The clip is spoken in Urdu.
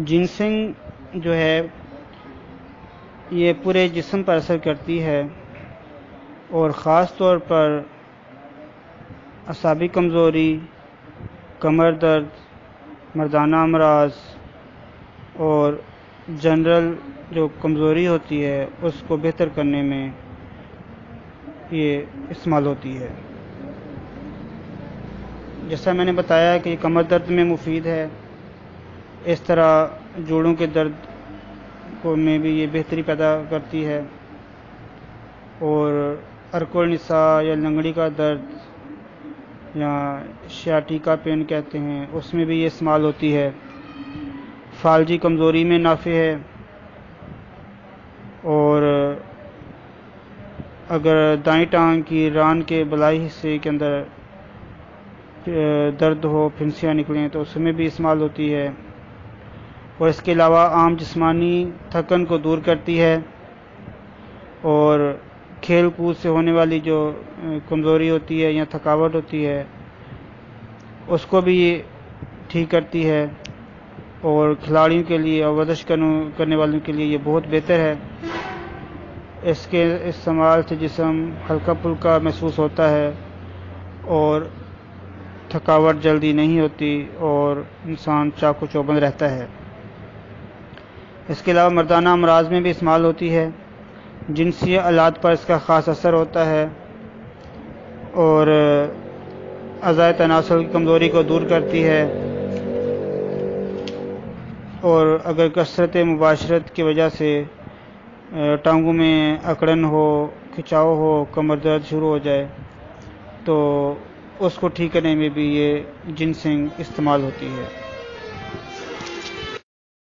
جنسنگ جو ہے یہ پورے جسم پر اثر کرتی ہے اور خاص طور پر اعصابی کمزوری، کمر درد، مردانہ امراض اور جنرل جو کمزوری ہوتی ہے اس کو بہتر کرنے میں یہ استعمال ہوتی ہے۔ جیسا میں نے بتایا کہ یہ کمر درد میں مفید ہے، اس طرح جوڑوں کے درد کو میں بھی یہ بہتری پیدا کرتی ہے، اور عرق النساء یا لنگڑی کا درد یا شیاٹیکا پین کہتے ہیں اس میں بھی یہ استعمال ہوتی ہے۔ فالجی کمزوری میں نافع ہے، اور اگر دائیں ٹانگ کی ران کے بالائی حصے کے اندر درد ہو، پھنسیاں نکلیں تو اس میں بھی استعمال ہوتی ہے، اور اس کے علاوہ عام جسمانی تھکن کو دور کرتی ہے، اور کھیل کود سے ہونے والی جو کمزوری ہوتی ہے یا تھکاوٹ ہوتی ہے اس کو بھی یہ ٹھیک کرتی ہے، اور کھلاڑیوں کے لیے اور ورزش کرنے والوں کے لیے یہ بہت بہتر ہے۔ اس کے استعمال سے جسم ہلکا پھلکا محسوس ہوتا ہے اور تھکاوٹ جلدی نہیں ہوتی اور انسان چاق و چوبند رہتا ہے۔ اس کے علاوہ مردانہ امراض میں بھی استعمال ہوتی ہے، جنسی آلات پر اس کا خاص اثر ہوتا ہے اور اعضائے تناسل کی کمزوری کو دور کرتی ہے، اور اگر کثرت مباشرت کی وجہ سے ٹانگوں میں اکڑن ہو، کھچاؤ ہو، کمر درد شروع ہو جائے تو اس کو ٹھیک کرنے میں بھی یہ جنسنگ استعمال ہوتی ہے۔